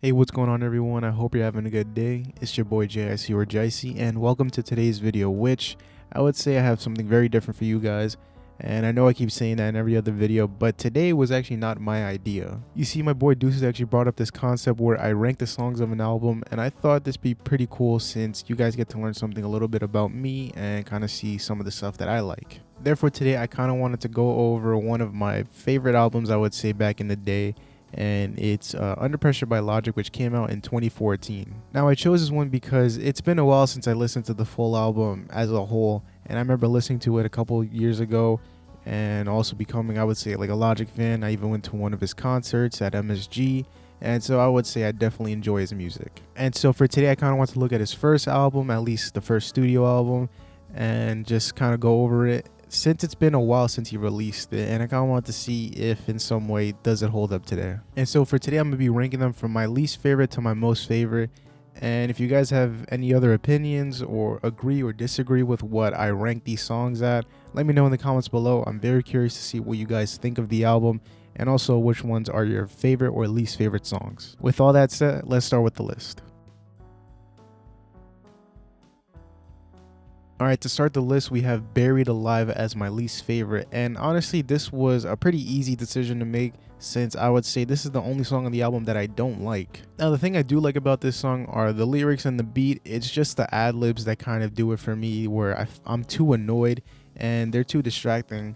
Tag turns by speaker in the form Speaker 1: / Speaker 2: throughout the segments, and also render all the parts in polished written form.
Speaker 1: Hey, what's going on everyone? I hope you're having a good day. It's your boy JIC or JIC, and welcome to today's video, which I would say I have something very different for you guys. And I know I keep saying that in every other video, but today was actually not my idea. You see, my boy Deuces actually brought up this concept where I rank the songs of an album, and I thought this be pretty cool since you guys get to learn something a little bit about me and kind of see some of the stuff that I like. Therefore, today I kind of wanted to go over one of my favorite albums, I would say, back in the day, and it's Under Pressure by Logic, which came out in 2014. Now I chose this one because it's been a while since I listened to the full album as a whole, and I remember listening to it a couple years ago and also becoming, I would say, like a Logic fan. I even went to one of his concerts at MSG, and so I would say I definitely enjoy his music. And so for today I kind of want to look at his first album, at least the first studio album, and just kind of go over it since it's been a while since he released it, and I kind of want to see if in some way does it hold up today. And so for today I'm going to be ranking them from my least favorite to my most favorite, and if you guys have any other opinions or agree or disagree with what I rank these songs at, let me know in the comments below. I'm very curious to see what you guys think of the album, and also which ones are your favorite or least favorite songs. With all that said, let's start with the list. Alright, to start the list, we have Buried Alive as my least favorite, and honestly this was a pretty easy decision to make since I would say this is the only song on the album that I don't like. Now the thing I do like about this song are the lyrics and the beat. It's just the ad-libs that kind of do it for me, where I'm too annoyed and they're too distracting,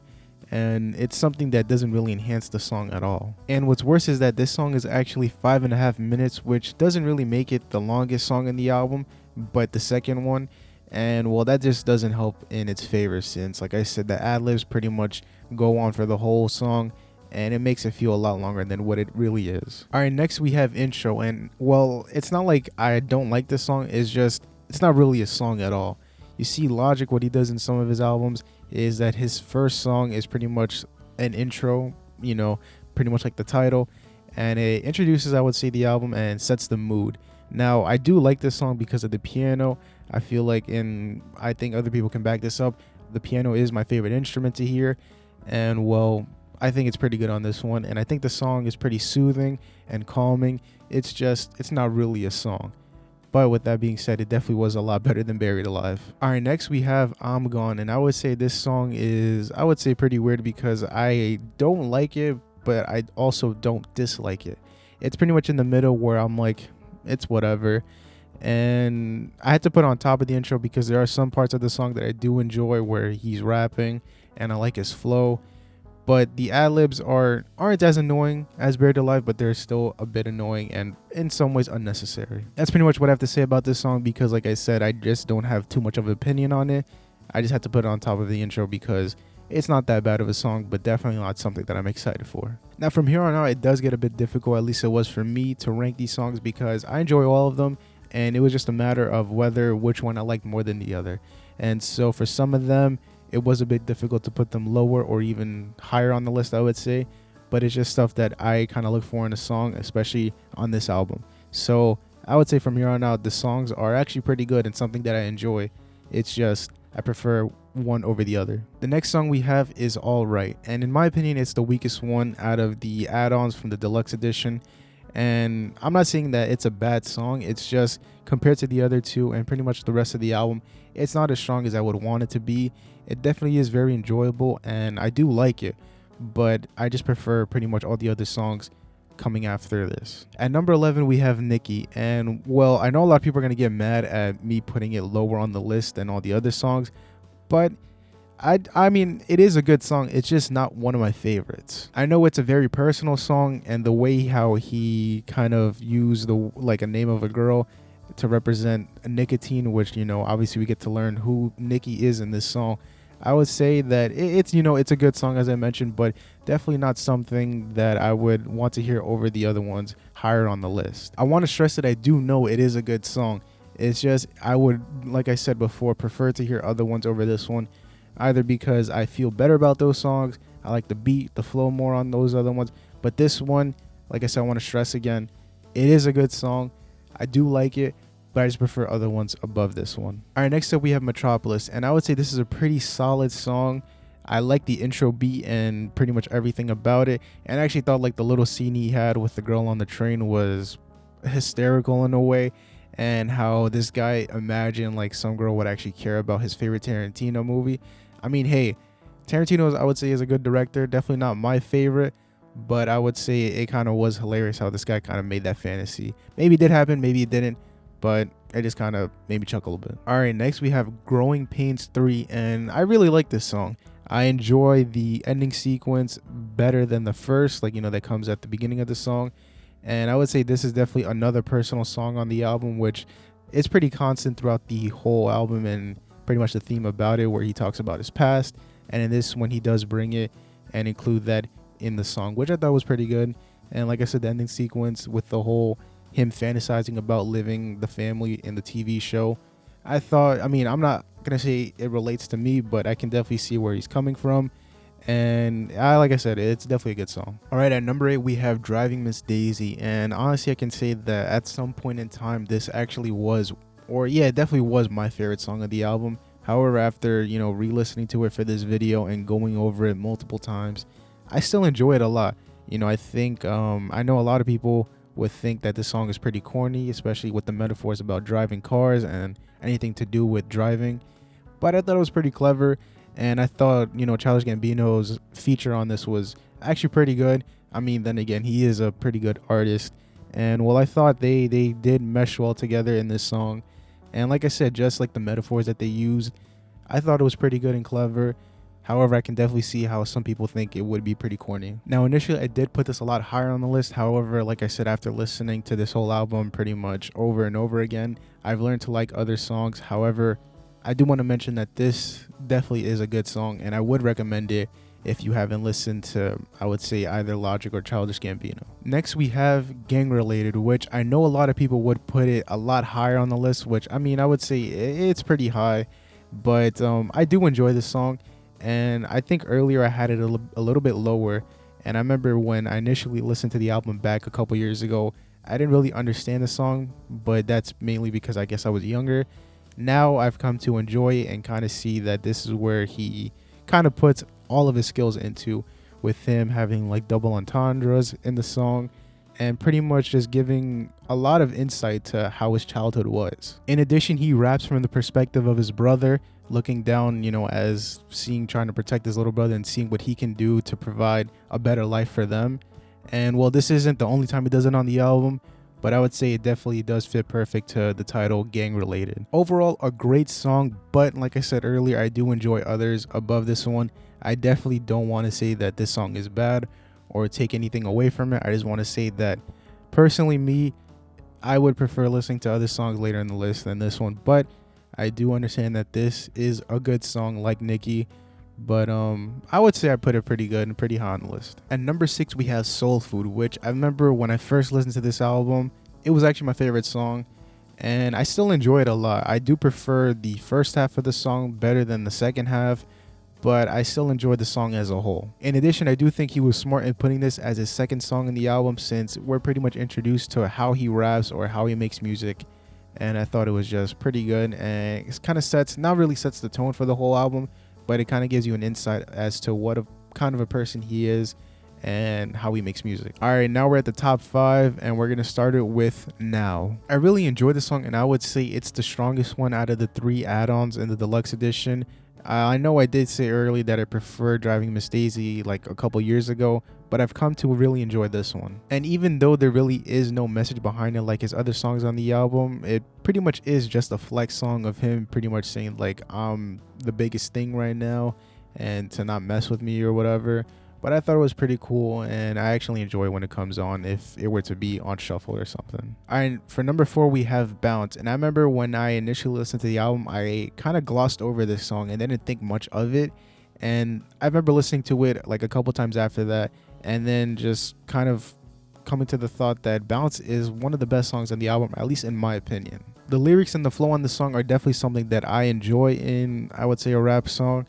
Speaker 1: and it's something that doesn't really enhance the song at all. And what's worse is that this song is actually 5.5 minutes, which doesn't really make it the longest song in the album, but the second one. And well, that just doesn't help in its favor since, like I said, the ad-libs pretty much go on for the whole song, and it makes it feel a lot longer than what it really is. Alright, next we have Intro, and well, it's not like I don't like this song, it's just, it's not really a song at all. You see, Logic, what he does in some of his albums is that his first song is pretty much an intro, you know, pretty much like the title, and it introduces, I would say, the album and sets the mood. Now, I do like this song because of the piano. I feel like, and I think other people can back this up, the piano is my favorite instrument to hear, and well, I think it's pretty good on this one, and I think the song is pretty soothing and calming. It's just, it's not really a song. But with that being said, it definitely was a lot better than Buried Alive. Alright, next we have I'm Gone, and I would say this song is, I would say, pretty weird because I don't like it, but I also don't dislike it. It's pretty much in the middle where I'm like, it's whatever. And I had to put on top of the intro because there are some parts of the song that I do enjoy where he's rapping and I like his flow, but the ad-libs aren't as annoying as Buried Alive, but they're still a bit annoying and in some ways unnecessary. That's pretty much what I have to say about this song because, like I said, I just don't have too much of an opinion on it. I just had to put it on top of the intro because it's not that bad of a song, but definitely not something that I'm excited for. Now from here on out, it does get a bit difficult, at least it was for me, to rank these songs because I enjoy all of them, and it was just a matter of which one I liked more than the other. And so for some of them, it was a bit difficult to put them lower or even higher on the list, I would say, but it's just stuff that I kind of look for in a song, especially on this album. So I would say from here on out, the songs are actually pretty good and something that I enjoy. It's just, I prefer one over the other. The next song we have is All Right, and in my opinion it's the weakest one out of the add-ons from the deluxe edition. And I'm not saying that it's a bad song, it's just compared to the other two and pretty much the rest of the album, it's not as strong as I would want it to be. It definitely is very enjoyable and I do like it, but I just prefer pretty much all the other songs coming after this. At number 11 we have Nikki, and well, I know a lot of people are going to get mad at me putting it lower on the list than all the other songs, but I mean, it is a good song, it's just not one of my favorites. I know it's a very personal song, and the way how he kind of used like a name of a girl to represent nicotine, which, you know, obviously we get to learn who Nikki is in this song. I would say that it's, you know, it's a good song as I mentioned, but definitely not something that I would want to hear over the other ones higher on the list. I want to stress that I do know it is a good song. It's just I would, like I said before, prefer to hear other ones over this one, either because I feel better about those songs, I like the beat, the flow more on those other ones, but this one, like I said, I want to stress again, it is a good song. I do like it, but I just prefer other ones above this one. Alright, next up we have Metropolis, and I would say this is a pretty solid song. I like the intro beat and pretty much everything about it, and I actually thought like the little scene he had with the girl on the train was hysterical in a way, and how this guy imagined like some girl would actually care about his favorite Tarantino movie. I mean, hey, Tarantino, I would say, is a good director. Definitely not my favorite, but I would say it kind of was hilarious how this guy kind of made that fantasy. Maybe it did happen, maybe it didn't, but it just kind of made me chuckle a bit. All right, next we have Growing Pains 3, and I really like this song. I enjoy the ending sequence better than the first, like, that comes at the beginning of the song. And I would say this is definitely another personal song on the album, which is pretty constant throughout the whole album and pretty much the theme about it, where he talks about his past. And in this one, he does bring it and include that in the song, which I thought was pretty good. And like I said, the ending sequence with the whole him fantasizing about living the family in the TV show, I thought, I'm not going to say it relates to me, but I can definitely see where he's coming from. And like I said, it's definitely a good song. All right, at number 8, we have Driving Miss Daisy. And honestly, I can say that at some point in time, this actually was, it definitely was my favorite song of the album. However, after, re-listening to it for this video and going over it multiple times, I still enjoy it a lot. I think, I know a lot of people would think that this song is pretty corny, especially with the metaphors about driving cars and anything to do with driving. But I thought it was pretty clever. And I thought, Childish Gambino's feature on this was actually pretty good. Then again, he is a pretty good artist. And I thought they did mesh well together in this song. And like I said, just like the metaphors that they used, I thought it was pretty good and clever. However, I can definitely see how some people think it would be pretty corny. Now, initially, I did put this a lot higher on the list. However, like I said, after listening to this whole album pretty much over and over again, I've learned to like other songs. However, I do want to mention that this definitely is a good song, and I would recommend it if you haven't listened to, I would say, either Logic or Childish Gambino. Next, we have Gang Related, which I know a lot of people would put it a lot higher on the list, which, I would say it's pretty high, but I do enjoy this song, and I think earlier I had it a little bit lower, and I remember when I initially listened to the album back a couple years ago, I didn't really understand the song, but that's mainly because I guess I was younger. Now I've come to enjoy it and kind of see that this is where he kind of puts all of his skills into, with him having like double entendres in the song and pretty much just giving a lot of insight to how his childhood was. In addition, he raps from the perspective of his brother, looking down, as trying to protect his little brother and seeing what he can do to provide a better life for them. And this isn't the only time he does it on the album, but I would say it definitely does fit perfect to the title, Gang Related. Overall, a great song, but like I said earlier, I do enjoy others above this one. I definitely don't want to say that this song is bad or take anything away from it. I just want to say that personally, me, I would prefer listening to other songs later in the list than this one, but I do understand that this is a good song like Nikki. But I would say I put it pretty good and pretty high on the list. At number 6, we have Soul Food, which I remember when I first listened to this album, it was actually my favorite song, and I still enjoy it a lot. I do prefer the first half of the song better than the second half, but I still enjoy the song as a whole. In addition, I do think he was smart in putting this as his second song in the album, since we're pretty much introduced to how he raps or how he makes music, and I thought it was just pretty good, and it kind of not really sets the tone for the whole album, but it kind of gives you an insight as to what kind of a person he is and how he makes music. All right, now we're at the top 5, and we're going to start it with Now. I really enjoy the song, and I would say it's the strongest one out of the 3 add-ons in the deluxe edition. I know I did say earlier that I prefer Driving Miss Daisy like a couple years ago, but I've come to really enjoy this one. And even though there really is no message behind it like his other songs on the album, it pretty much is just a flex song of him pretty much saying like, I'm the biggest thing right now and to not mess with me or whatever. But I thought it was pretty cool, and I actually enjoy when it comes on if it were to be on shuffle or something. All right, for number 4, we have Bounce. And I remember when I initially listened to the album, I kind of glossed over this song and didn't think much of it. And I remember listening to it like a couple times after that, and then just kind of coming to the thought that Bounce is one of the best songs on the album, at least in my opinion. The lyrics and the flow on the song are definitely something that I enjoy in, I would say, a rap song.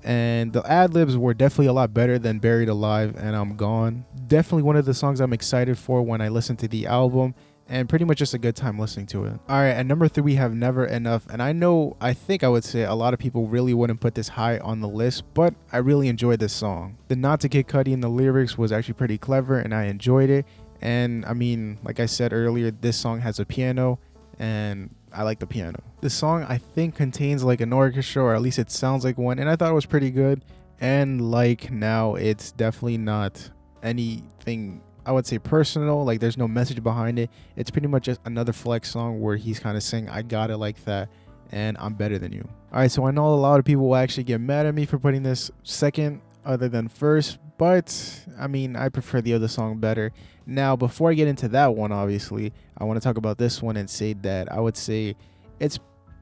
Speaker 1: And the ad-libs were definitely a lot better than Buried Alive and I'm Gone. Definitely one of the songs I'm excited for when I listen to the album, and pretty much just a good time listening to it. All right, at number 3, we have Never Enough. And I think I would say a lot of people really wouldn't put this high on the list, but I really enjoyed this song. The nod to Kid Cudi in the lyrics was actually pretty clever, and I enjoyed it. And I mean, like I said earlier, this song has a piano, and I like the piano. This song, I think, contains like an orchestra, or at least it sounds like one, and I thought it was pretty good. And like now, it's definitely not anything, I would say, personal. Like there's no message behind it. It's pretty much just another flex song where he's kind of saying, I got it like that, and I'm better than you. All right, so I know a lot of people will actually get mad at me for putting this second other than first, but I mean, I prefer the other song better. Now, before I get into that one, obviously, I want to talk about this one and say that I would say it's,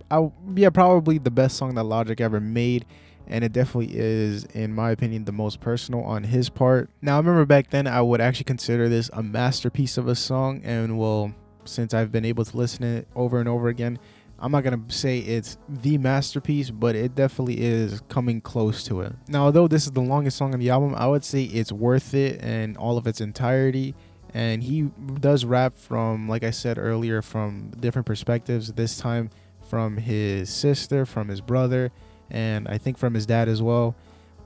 Speaker 1: probably the best song that Logic ever made. And it definitely is, in my opinion, the most personal on his part. Now, I remember back then I would actually consider this a masterpiece of a song. And well, since I've been able to listen to it over and over again, I'm not going to say it's the masterpiece, but it definitely is coming close to it. Now, although this is the longest song on the album, I would say it's worth it in all of its entirety. And he does rap from, like I said earlier, from different perspectives. This time from his sister, from his brother, and I think from his dad as well.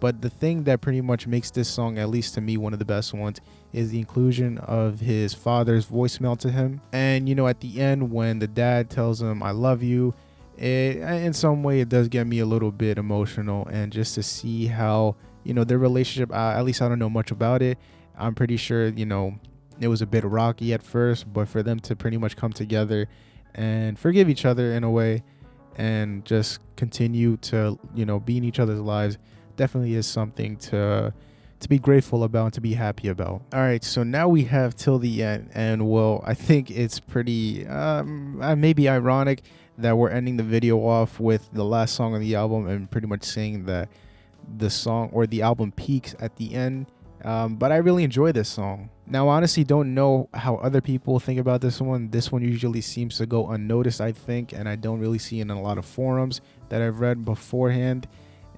Speaker 1: But the thing that pretty much makes this song, at least to me, one of the best ones, is the inclusion of his father's voicemail to him. And, you know, at the end, when the dad tells him, I love you, in some way, it does get me a little bit emotional. And just to see how, you know, their relationship, at least I don't know much about it. I'm pretty sure, you know, it was a bit rocky at first, but for them to pretty much come together and forgive each other in a way and just continue to, you know, be in each other's lives definitely is something to be grateful about and to be happy about. All right, so now we have Till the End, and well, I think it's pretty maybe ironic that we're ending the video off with the last song on the album and pretty much saying that the song or the album peaks at the end. But I really enjoy this song. Now, I honestly don't know how other people think about this one. This one usually seems to go unnoticed, I think, and I don't really see it in a lot of forums that I've read beforehand.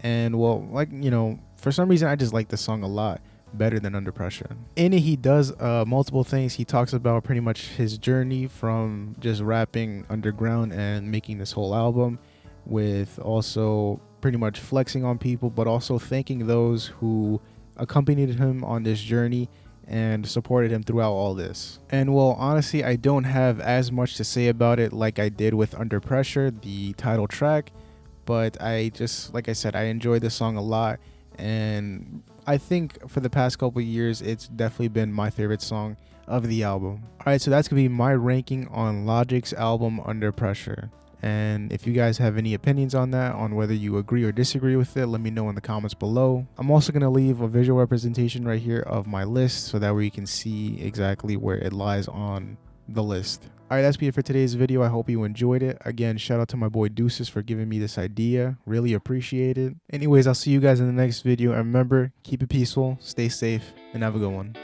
Speaker 1: And well, like, you know, for some reason, I just like this song a lot better than Under Pressure. In it, he does multiple things. He talks about pretty much his journey from just rapping underground and making this whole album, with also pretty much flexing on people, but also thanking those who accompanied him on this journey and supported him throughout all this. And well, honestly, I don't have as much to say about it like I did with Under Pressure, the title track, but I just, like I said, I enjoy this song a lot, and I think for the past couple of years, it's definitely been my favorite song of the album. All right, so that's gonna be my ranking on Logic's album Under Pressure. And if you guys have any opinions on that, on whether you agree or disagree with it, let me know in the comments below. I'm also going to leave a visual representation right here of my list so that way you can see exactly where it lies on the list. Alright, that's it for today's video. I hope you enjoyed it. Again, shout out to my boy Deuces for giving me this idea. Really appreciate it. Anyways, I'll see you guys in the next video. And remember, keep it peaceful, stay safe, and have a good one.